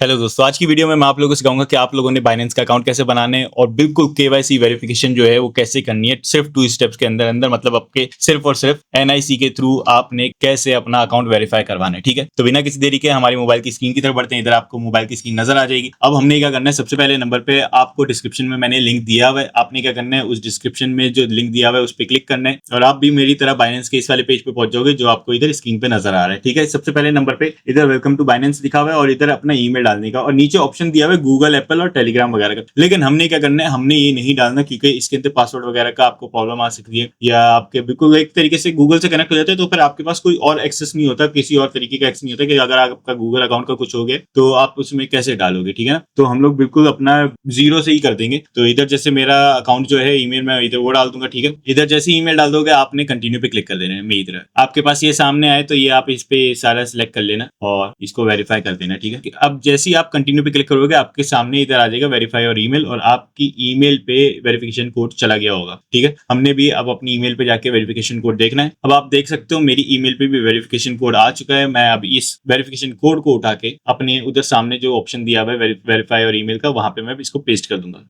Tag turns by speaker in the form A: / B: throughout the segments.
A: Hello दोस्तों, आज की वीडियो में मैं आप लोगों को सिखाऊंगा कि आप लोगों ने बाइनेंस का अकाउंट कैसे बनाना है और बिल्कुल केवाईसी वेरिफिकेशन जो है वो कैसे करनी है सिर्फ 2 स्टेप्स के अंदर अंदर, मतलब आपके सिर्फ और सिर्फ एनआईसी के थ्रू आपने कैसे अपना अकाउंट वेरीफाई करवाना है। ठीक है, तो बिना किसी देरी के हमारी मोबाइल की स्क्रीन की तरफ बढ़ते हैं। इधर आपको मोबाइल की स्क्रीन नजर आ जाएगी। अब हमने क्या करना है, सबसे पहले नंबर पे आपको डिस्क्रिप्शन में मैंने लिंक दिया हुआ है। आपने क्या करना है, उस डिस्क्रिप्शन में जो लिंक दिया हुआ है उस पर क्लिक करना है और आप भी मेरी तरह बाइनेंस के इस वाले पेज पे पहुंच जाओगे जो आपको इधर स्क्रीन पे नजर आ रहा है। ठीक है, सबसे पहले नंबर पे इधर वेलकम टू बाइनेंस लिखा हुआ है और इधर अपना ईमेल डालने का और नीचे ऑप्शन दिया हुआ है गूगल, एप्पल और टेलीग्राम वगैरह का। लेकिन हमने क्या करना है, हमने ये नहीं डालना क्योंकि इसके अंदर पासवर्ड वगैरह का आपको प्रॉब्लम आ सकती है या आपके बिल्कुल एक तरीके से गूगल से कनेक्ट हो जाते हैं तो फिर आपके पास कोई और एक्सेस नहीं होता, किसी और तरीके का एक्सेस नहीं होता कि अगर आपका गूगल अकाउंट का कुछ हो गया तो आप उसमें कैसे डालोगे। ठीक है ना, तो हम लोग बिल्कुल अपना जीरो से ही कर देंगे। तो इधर जैसे मेरा अकाउंट जो है ईमेल में इधर वो डाल दूंगा। ठीक है, इधर जैसे ईमेल डाल दोगे आपने कंटिन्यू पे क्लिक कर देना है। मेरी तरह आपके पास ये सामने आए तो ये आप इस पे सारा सिलेक्ट कर लेना और इसको वेरीफाई कर देना। ठीक है, अब जैसे ही आप कंटिन्यू पे क्लिक करोगे आपके सामने इधर आ जाएगा वेरीफाई और ईमेल और आपकी ईमेल पे वेरिफिकेशन कोड चला गया होगा। ठीक है, हमने भी अब अपनी ईमेल पे जाके वेरिफिकेशन कोड देखना है। अब आप देख सकते हो मेरी ईमेल पे भी वेरिफिकेशन कोड आ चुका है। मैं अब इस वेरिफिकेशन कोड को उठा के अपने उधर सामने जो ऑप्शन दिया हुआ है वेरीफाई और ईमेल का, वहां पे मैं इसको पेस्ट कर दूंगा।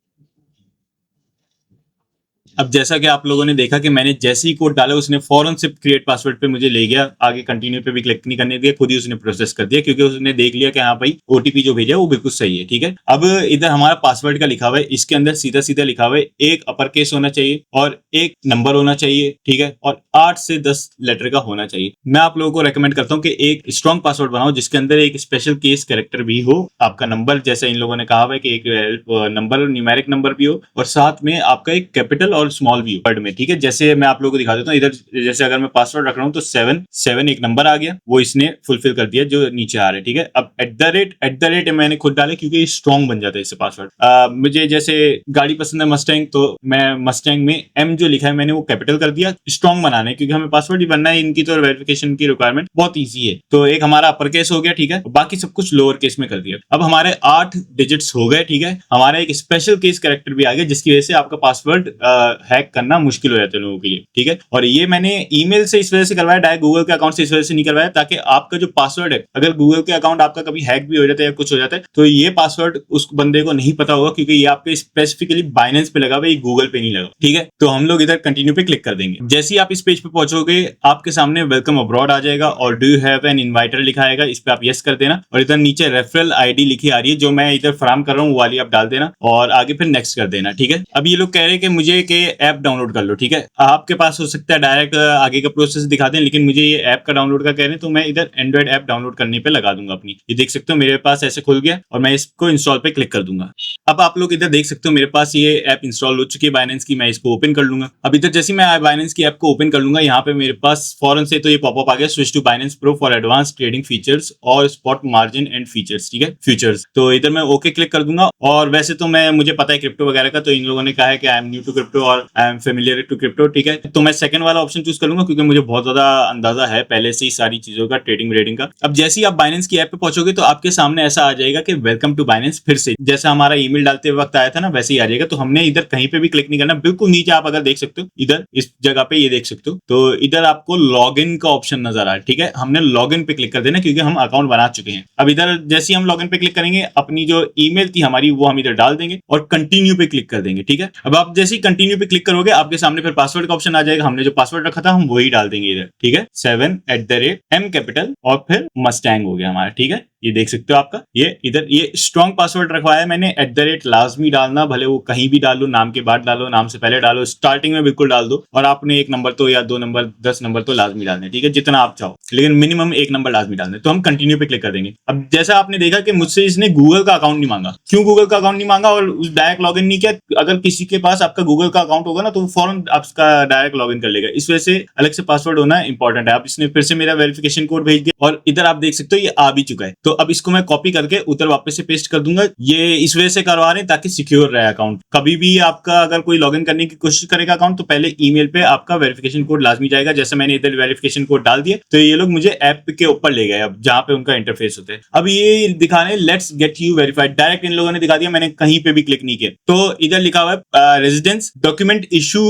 A: अब जैसा कि आप लोगों ने देखा कि मैंने जैसे ही कोड डाला उसने फौरन से क्रिएट पासवर्ड पे मुझे ले गया, आगे कंटिन्यू पे भी क्लिक नहीं करने दिया, खुद ही उसने प्रोसेस कर दिया क्योंकि उसने देख लिया कि हाँ भाई ओटीपी जो भेजा वो बिल्कुल सही है। ठीक है, अब इधर हमारा पासवर्ड का लिखा हुआ है, इसके अंदर सीधा सीधा लिखा हुआ है एक अपर केस होना चाहिए और एक नंबर होना चाहिए। ठीक है, और 8 से 10 लेटर का होना चाहिए। मैं आप लोगों को रेकमेंड करता हूँ कि एक स्ट्रॉन्ग पासवर्ड बनाओ जिसके अंदर एक स्पेशल केस कैरेक्टर भी हो, आपका नंबर जैसे इन लोगों ने कहा हुआ है कि एक नंबर न्यूमेरिक नंबर भी हो और साथ में आपका एक कैपिटल और स्मॉल भी वर्ड में। ठीक है, जैसे मैं आप लोगों को दिखा देता हूँ। इधर जैसे अगर मैं पासवर्ड रख रहा हूँ तो 7 एक नंबर आ गया, वो इसने फुलफिल कर दिया जो नीचे आ रहा है। ठीक है, अब एट द रेट मैंने खुद डाले क्योंकि स्ट्रॉन्ग बन जाता है इससे पासवर्ड। मुझे जैसे गाड़ी पसंद है मस्टैंग, तो मैं मस्टैंग में एम जो लिखा है मैंने वो कैपिटल कर दिया स्ट्रॉन्ग बनाने, क्योंकि हमें पासवर्ड ही बनना है। इनकी तो वेरिफिकेशन की रिक्वायरमेंट बहुत ईजी है। तो एक हमारा अपर केस हो गया। ठीक है, बाकी सब कुछ लोअर केस में कर दिया। अब हमारे 8 डिजिट्स हो गए। ठीक है, हमारा एक स्पेशल केस कैरेक्टर भी आ गया जिसकी वजह से आपका पासवर्ड हैक करना मुश्किल हो जाता है लोगों के लिए। ठीक है, और ये मैंने ईमेल से इस वजह से करवाया, डायरेक्ट गूगल के अकाउंट से इस वजह से नहीं करवाया ताकि आपका जो पासवर्ड है, अगर गूगल के अकाउंट आपका कभी हैक भी हो जाता है या कुछ हो जाता है तो ये पासवर्ड उस बंदे को नहीं पता होगा क्योंकि ये आपके स्पेसिफिकली बाइनेंस पे लगा हुआ है, गूगल पे नहीं लगा। ठीक है, तो हम लोग इधर कंटिन्यू पे क्लिक कर देंगे। जैसे ही आप इस पेज पे पहुंचोगे आपके सामने वेलकम अब्रॉड आ जाएगा और डू यू हैव एन इनवाइटर लिखा आएगा, इस पे आप यस कर देना और इधर नीचे रेफरल आईडी लिखी आ रही है जो मैं इधर फराम कर रहा हूँ, वो वाली आप डाल देना और आगे फिर नेक्स्ट कर देना। ठीक है, अब ये लोग कह रहे हैं कि मुझे के ऐप डाउनलोड कर लो। ठीक है, आपके पास हो सकता है डायरेक्ट आगे का प्रोसेस दिखा दें, लेकिन मुझे ये ऐप का डाउनलोड का कह रहे हैं तो मैं इधर एंड्रॉइड ऐप डाउनलोड करने पे लगा दूंगा अपनी। ये देख सकते हो मेरे पास ऐसे खुल गया और मैं इसको इंस्टॉल पे क्लिक कर दूंगा। अब आप लोग इधर देख सकते हो मेरे पास ये ऐप इंस्टॉल हो चुकी है बाइनेंस की। मैं इसको ओपन कर लूंगा। अब इधर जैसे मैं बाइनेंस की ऐप को ओपन कर लूंगा, यहाँ पे मेरे पास फॉरन से तो ये पॉपअप आ गया, switch to Binance Pro for advance trading features और स्पॉट मार्जिन एंड फीचर्स। ठीक है, फीचर्स, तो इधर मैं ओके क्लिक कर दूंगा। और वैसे तो मुझे पता है क्रिप्टो वगैरह का, तो इन लोगों ने कहा है कि I am new to crypto और I am familiar to crypto. ठीक है, तो मैं सेकंड वाला ऑप्शन चूज कर लूंगा क्योंकि मुझे बहुत ज्यादा अंदाजा है पहले से ही सारी चीजों का, ट्रेडिंग रेडिंग का। अब जैसे ही आप बाइनेंस की ऐप पे पहुंचोगे तो आपके सामने ऐसा आ जाएगा कि वेलकम टू बाइनेंस, फिर से जैसा हमारा ईमेल डालते वक्त आया था ना वैसे ही आ जाएगा। तो हमने इधर कहीं पे भी क्लिक नहीं करना, बिल्कुल नीचे आप अगर देख सकते हो इधर इस जगह पे ये देख सकते हो, तो इधर आपको लॉग इन का ऑप्शन नजर आ रहा है। ठीक है, हमने लॉग इन पे क्लिक कर देना क्योंकि हम अकाउंट बना चुके हैं। अब इधर जैसे ही हम लॉग इन पे क्लिक करेंगे अपनी जो ईमेल थी हमारी वो हम इधर डाल देंगे और कंटिन्यू पे क्लिक कर देंगे। ठीक है, अब आप जैसे ही कंटिन्यू पे क्लिक करोगे आपके सामने फिर पासवर्ड का ऑप्शन आ जाएगा। हमने जो पासवर्ड रखा था हम वही डाल देंगे इधर। ठीक है, 7 कैपिटल और फिर मस्टैंग हो गया हमारा। ठीक है, ये देख सकते हो आपका ये इधर ये स्ट्रॉन्ग पासवर्ड रखवाया मैंने। लाजमी डालना, भले वो कहीं भी डालो, नाम के बाद डालो, नाम से पहले डालो, स्टार्टिंग में बिल्कुल डाल दो। और आपने 1 नंबर तो या 2 नंबर 10 नंबर तो लाजमी डालने। ठीक है, जितना आप चाहो, लेकिन मिनिमम 1 नंबर लाजमी डालने। तो हम कंटिन्यू पे क्लिक कर देंगे। अब जैसा आपने देखा कि मुझसे इसने गूगल का अकाउंट नहीं मांगा। क्यों गूगल का अकाउंट नहीं मांगा और डायरेक्ट लॉग इन नहीं किया? अगर किसी के पास आपका गूगल का अकाउंट होगा ना तो फौरन आपका डायरेक्ट लॉग इन कर लेगा। इस वजह से अलग से पासवर्ड होना इंपॉर्टेंट है। अब इसने फिर से मेरा वेरिफिकेशन कोड भेज दिया और इधर आप देख सकते हो ये आ भी चुका है। तो अब इसको मैं कॉपी करके उधर वापस से पेस्ट कर दूंगा। ये इस वजह से करवा रहे हैं ताकि सिक्योर रहे अकाउंट। कभी भी आपका अगर कोई लॉगिन करने की कोशिश करेगा अकाउंट तो पहले ईमेल पे आपका वेरिफिकेशन कोड लाजमी जाएगा। जैसे मैंने इधर वेरिफिकेशन कोड डाल दिया तो ये लोग मुझे ऐप के ऊपर ले गए, अब जहां पे उनका इंटरफेस होता है। अब ये दिखा रहे let's get you verified, direct इन लोगों ने दिखा दिया, मैंने कहीं पे भी क्लिक नहीं किया। तो इधर लिखा हुआ है रेजिडेंस, डॉक्यूमेंट इशू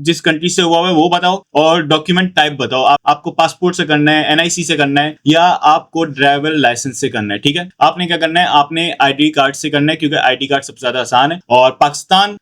A: जिस कंट्री से हुआ है वो बताओ और डॉक्यूमेंट टाइप बताओ। आपको पासपोर्ट से करना है, एनआईसी से करना है या आपको ड्राइवर लाइसेंस लाइसेंस से करना है, ठीक है। आपने क्या करना है, आपने आईडी कार्ड से करना है, क्योंकि आईडी कार्ड सबसे ज्यादा आसान है। और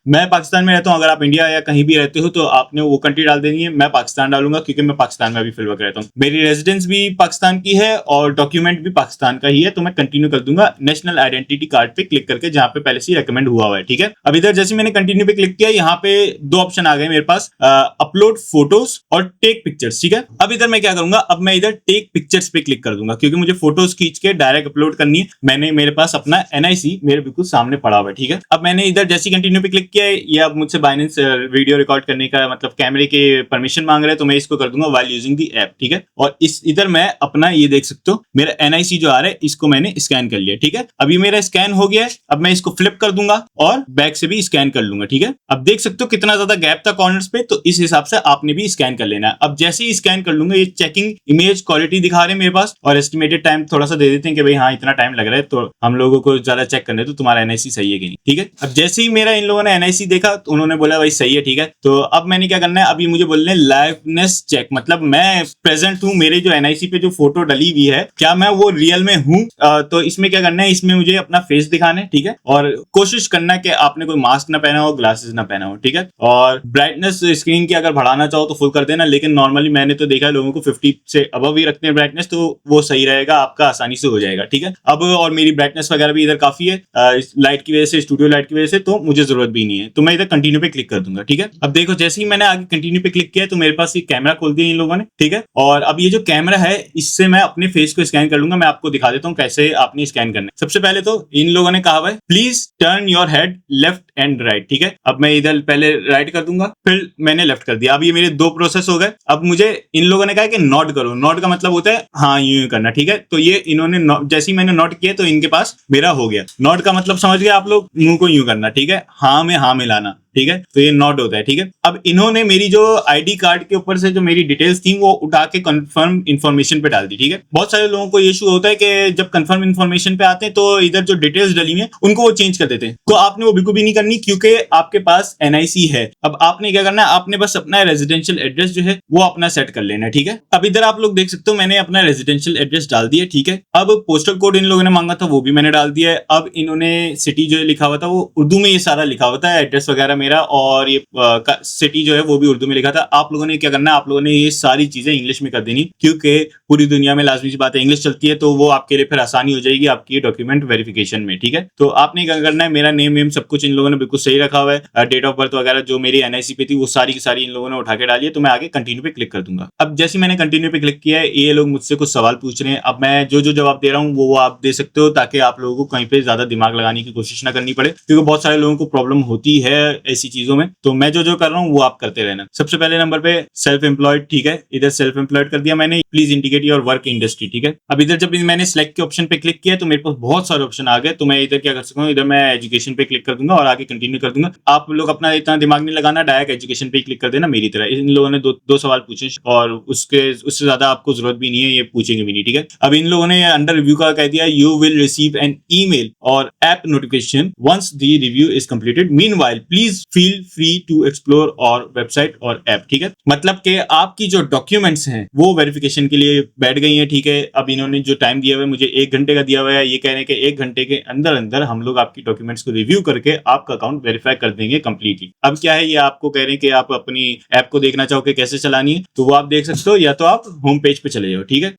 A: मैं पाकिस्तान में रहता हूँ, अगर आप इंडिया या कहीं भी रहते हो तो आपने वो कंट्री डाल देनी है। मैं पाकिस्तान डालूंगा क्योंकि मैं पाकिस्तान में अभी फिलहाल रहता हूँ। मेरी रेजिडेंस भी पाकिस्तान की है और डॉक्यूमेंट भी पाकिस्तान का ही है, तो मैं कंटिन्यू कर दूंगा नेशनल आइडेंटिटी कार्ड पे क्लिक करके, जहां पे पहले से रेकमेंड हुआ हुआ है, ठीक है। अब इधर जैसे मैंने कंटिन्यू पे क्लिक किया, यहाँ पे दो ऑप्शन आ गए मेरे पास, अपलोड फोटोज और टेक पिक्चर्स, ठीक है। अब इधर मैं क्या करूंगा, अब मैं इधर टेक पिक्चर्स पे क्लिक कर दूंगा, क्योंकि मुझे फोटोज खींच के डायरेक्ट अपलोड करनी है। मेरे पास अपना एनआईसी मेरे बिल्कुल सामने पड़ा हुआ है, ठीक है। अब मैंने इधर जैसी कंटिन्यू पे क्लिक किया है, ये अब मुझसे बाइनेंस वीडियो रिकॉर्ड करने का मतलब कैमरे के परमिशन मांग रहे हैं, तो मैं इसको कर दूंगा व्हाइल यूजिंग दी ऐप, ठीक है। और इधर मैं अपना ये देख सकते हो, मेरा एनआईसी जो आ रहा है इसको मैंने स्कैन कर लिया, ठीक है। अब ये मेरा स्कैन हो गया है। अब मैं इसको फ्लिप कर दूंगा और बैक से भी स्कैन कर लूंगा, ठीक है। अब देख सकते हो कितना ज्यादा गैप था कॉर्नर्स पे, तो इस हिसाब से आपने भी स्कैन कर लेना है। अब जैसे ही स्कैन कर लूंगा, ये चेकिंग इमेज क्वालिटी दिखा रहे हैं मेरे पास, और एस्टिमेटेड टाइम थोड़ा सा दे देते हैं कि भाई हाँ इतना टाइम लग रहा है, तो हम लोगों को ज्यादा चेक करने तो तुम्हारा एनआईसी सही है कि नहीं, ठीक है। अब जैसे ही मेरा इन लोगों ने एनआईसी देखा तो उन्होंने बोला भाई सही है, ठीक है। तो अब मैंने क्या करना है, अभी मुझे बोलने लाइवनेस चेक, मतलब मैं प्रेजेंट हूँ, मेरे जो एनआईसी पे जो फोटो डली हुई है क्या मैं वो रियल में हूँ। तो इसमें क्या करना है, इसमें मुझे अपना फेस दिखाना है, ठीक है। और कोशिश करना है कि आपने कोई मास्क ना पहना हो, ग्लासेस ना पहना हो, ठीक है। और ब्राइटनेस स्क्रीन की अगर बढ़ाना चाहो तो फुल कर देना, लेकिन नॉर्मली मैंने तो देखा है लोगों को 50 से अबव ही रखते हैं ब्राइटनेस, तो वो सही रहेगा, आपका आसानी से हो जाएगा, ठीक है। अब और मेरी ब्राइटनेस वगैरह भी इधर काफी है लाइट की वजह से, स्टूडियो लाइट की वजह से, तो मुझे जरूरत भी नहीं है। तो मैं इधर कंटिन्यू पे क्लिक कर दूंगा, ठीक है। अब देखो जैसे ही मैंने आगे कंटिन्यू पे क्लिक किया तो मेरे पास ये कैमरा खोल दिया इन लोगों ने, ठीक है। और अब ये जो कैमरा है इससे मैं अपने फेस को स्कैन कर लूंगा। मैं आपको दिखा देता हूँ कैसे आपने स्कैन करना है। सबसे पहले तो इन लोगों ने कहा है please turn your head left and right, ठीक है। अब मैं इधर पहले राइट कर दूंगा, फिर मैंने लेफ्ट कर दिया। अब ये मेरे दो प्रोसेस हो गए। अब मुझे इन लोगों ने कहा कि नॉट करो। नॉट का मतलब होता है हाँ यूं करना, ठीक है। तो ये इन्होंने जैसे ही मैंने नॉट किया तो इनके पास मेरा हो गया। नॉट का मतलब समझ गए आप लोग, मुंह को यूं करना, ठीक है। हाँ में हाँ मिलाना, ठीक है। तो ये नॉट होता है, ठीक है। अब इन्होंने मेरी जो आईडी कार्ड के ऊपर से जो मेरी डिटेल्स थी वो उठा के कंफर्म इन्फॉर्मेशन पे डाल दी, ठीक है। बहुत सारे लोगों को ये इशू होता है कि जब कंफर्म इन्फॉर्मेशन पे आते हैं तो इधर जो डिटेल्स डली है उनको वो चेंज कर देते हैं। तो आपने वो बिल्कुल भी नहीं करनी, क्योंकि आपके पास एनआईसी है। अब आपने क्या करना है, आपने बस अपना रेजिडेंशियल एड्रेस जो है वो अपना सेट कर लेना है, ठीक है। अब इधर आप लोग देख सकते हो मैंने अपना रेजिडेंशियल एड्रेस डाल दिया, ठीक है। अब पोस्टल कोड इन लोगों ने मांगा था वो भी मैंने डाल दिया है। अब इन्होंने सिटी जो लिखा हुआ था वो उर्दू में ये सारा लिखा हुआ था, एड्रेस वगैरह मेरा, और ये सिटी जो है वो भी उर्दू में लिखा था। आप लोगों ने क्या करना है, आप लोगों ने ये सारी चीजें इंग्लिश में कर देनी, क्योंकि पूरी दुनिया में लाजमी सी बात है इंग्लिश चलती है, तो वो आपके लिए फिर आसानी हो जाएगी आपकी डॉक्यूमेंट वेरिफिकेशन में, ठीक है। तो आपने क्या करना है, मेरा नेम वेम सब कुछ इन लोगों ने बिल्कुल सही रखा हुआ है। डेट ऑफ बर्थ वगैरह जो मेरी एनआईसी पे थी वो सारी की सारी इन लोगों ने उठा के डाली है। तो मैं आगे कंटिन्यू पे क्लिक कर दूंगा। अब जैसे मैंने कंटिन्यू पे क्लिक किया है, ये लोग मुझसे कुछ सवाल पूछ रहे हैं। अब मैं जो जो जवाब दे रहा हूँ वो आप दे सकते हो, ताकि आप लोगों को कहीं पे ज्यादा दिमाग लगाने की कोशिश ना करनी पड़े, क्योंकि बहुत सारे लोगों को प्रॉब्लम होती है ऐसी चीजों में। तो मैं जो जो कर रहा हूँ वो आप करते रहना। सबसे पहले नंबर पे सेल्फ एम्प्लॉयड, ठीक है। इधर सेल्फ एम्प्लॉयड कर दिया मैंने, please indicate your work industry, ठीक है। अब इधर जब मैंने सिलेक्ट के ऑप्शन पे क्लिक किया तो मेरे पास बहुत सारे ऑप्शन आ गए। तो मैं इधर क्या कर सकता हूँ, इधर मैं एजुकेशन पे क्लिक कर दूंगा और आगे कंटिन्यू कर दूंगा। आप लोग अपना इतना दिमाग नहीं लगाना, डायरेक्ट एजुकेशन पे क्लिक कर देना मेरी तरह। इन लोगों ने दो सवाल पूछे और उससे ज्यादा आपको जरूरत भी नहीं है, ये पूछेंगे भी नहीं, ठीक है। अब इन लोगों ने अंडर रिव्यू का कह दिया, you will receive an email और app notification once the review is completed, meanwhile please feel free to explore our website और ऐप, ठीक है। मतलब कि आपकी जो डॉक्यूमेंट्स हैं वो वेरिफिकेशन के लिए बैठ गई हैं, ठीक है। अब इन्होंने जो टाइम दिया हुआ है मुझे 1 घंटे का दिया हुआ है। ये कह रहे हैं कि 1 घंटे के अंदर अंदर हम लोग आपकी डॉक्यूमेंट्स को रिव्यू करके आपका अकाउंट वेरीफाई कर देंगे कंप्लीटली। अब क्या है, ये आपको कह रहे हैं कि आप अपनी ऐप को देखना चाहो कि कैसे चलानी है, तो वो आप देख सकते हो, या तो आप होम पेज पे चले जाओ, ठीक है।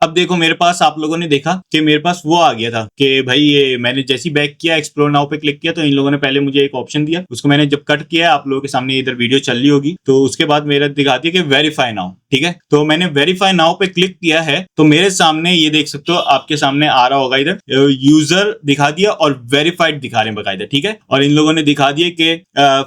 A: अब देखो मेरे पास आप लोगों ने देखा कि मेरे पास वो आ गया था कि भाई ये मैंने जैसी बैक किया, एक्सप्लोर नाउ पे क्लिक किया, तो इन लोगों ने पहले मुझे एक ऑप्शन दिया, उसको मैंने जब कट किया, आप लोगों के सामने इधर वीडियो चल रही होगी, तो उसके बाद मेरा दिखाती है कि वेरीफाई नाउ, ठीक है। तो मैंने वेरीफाई नाउ पे क्लिक किया है, तो मेरे सामने ये देख सकते हो, आपके सामने आ रहा होगा इधर यूजर दिखा दिया और वेरीफाइड दिखा रहे हैं बकायदा, ठीक है। और इन लोगों ने दिखा दिया कि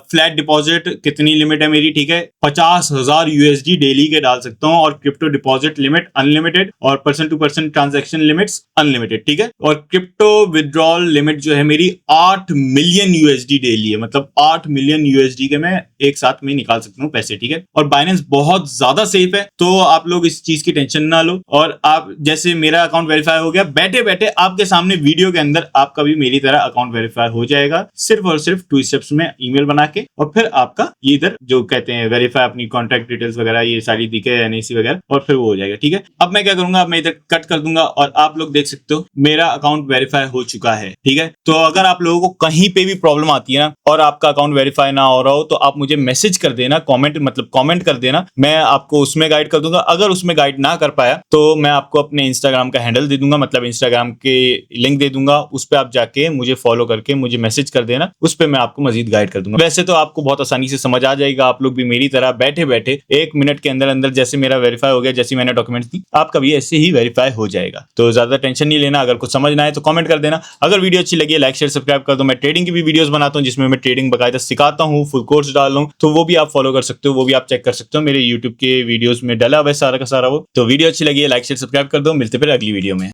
A: फ्लैट डिपॉजिट कितनी लिमिट है मेरी, ठीक है, 50,000 यूएसडी डेली के डाल सकता हूँ, और क्रिप्टो डिपॉजिट लिमिट अनलिमिटेड, और person to person transaction limits unlimited, ठीक है। और क्रिप्टो विड्रॉल लिमिट जो है मेरी 8 मिलियन यूएसडी डेली है, मतलब 8 मिलियन यूएसडी के मैं एक साथ में निकाल सकता हूँ पैसे, ठीक है। और बाइनेंस बहुत ज्यादा सेफ सेफ है, तो आप लोग इस चीज की टेंशन ना लो। और आप जैसे मेरा अकाउंट वेरीफाई हो गया, बैठे बैठे आपके सामने वीडियो के अंदर आपका भी मेरी तरह अकाउंट वेरीफाई हो जाएगा, सिर्फ और सिर्फ 2 स्टेप्स में ईमेल बना के। और फिर आपका ये इधर जो कहते हैं वेरीफाई, अपनी कॉन्टैक्ट डिटेल्स वगैरह ये सारी दिखे, एनआईसी वगैरह, और फिर वो हो जाएगा। ठीक है, अब मैं क्या करूंगा, अब मैं इधर कट कर दूंगा और आप लोग देख सकते हो मेरा अकाउंट वेरीफाई हो चुका है। ठीक है, तो अगर आप लोगों को कहीं पे भी प्रॉब्लम आती है ना और आपका अकाउंट वेरीफाई ना हो रहा हो, तो आप मुझे मैसेज कर देना, कमेंट कर देना, मैं आपको उसमें गाइड कर दूंगा। अगर उसमें गाइड ना कर पाया तो मैं आपको अपने इंस्टाग्राम का हैंडल दे दूंगा, मतलब इंस्टाग्राम के लिंक दे दूंगा, उस पर आप जाके मुझे फॉलो करके मुझे मैसेज कर देना, उस पर मैं आपको मजीद गाइड कर दूंगा। वैसे तो आपको बहुत आसानी से समझ आ जाएगा, आप लोग भी मेरी तरह बैठे बैठे 1 मिनट के अंदर अंदर जैसे मेरा वेरीफाई हो गया, जैसे मैंने डॉक्यूमेंट्स दी, आपका भी ऐसे ही वेरीफाई हो जाएगा। तो ज्यादा टेंशन नहीं लेना, अगर कुछ समझना है तो कमेंट कर देना। अगर वीडियो अच्छी लगी है लाइक शेयर सब्सक्राइब कर दो। मैं ट्रेडिंग की भी वीडियोस बनाता हूं जिसमें मैं ट्रेडिंग बकायदा सिखाता हूं, फुल कोर्स डाल रहा हूं, तो वो भी आप फॉलो कर सकते हो, वो भी आप चेक कर सकते हो, मेरे यूट्यूब के वीडियोस में डला हुआ है सारा का सारा वो। तो वीडियो अच्छी लगी है लाइक शेयर सब्सक्राइब कर दो, मिलते फिर अगली वीडियो में।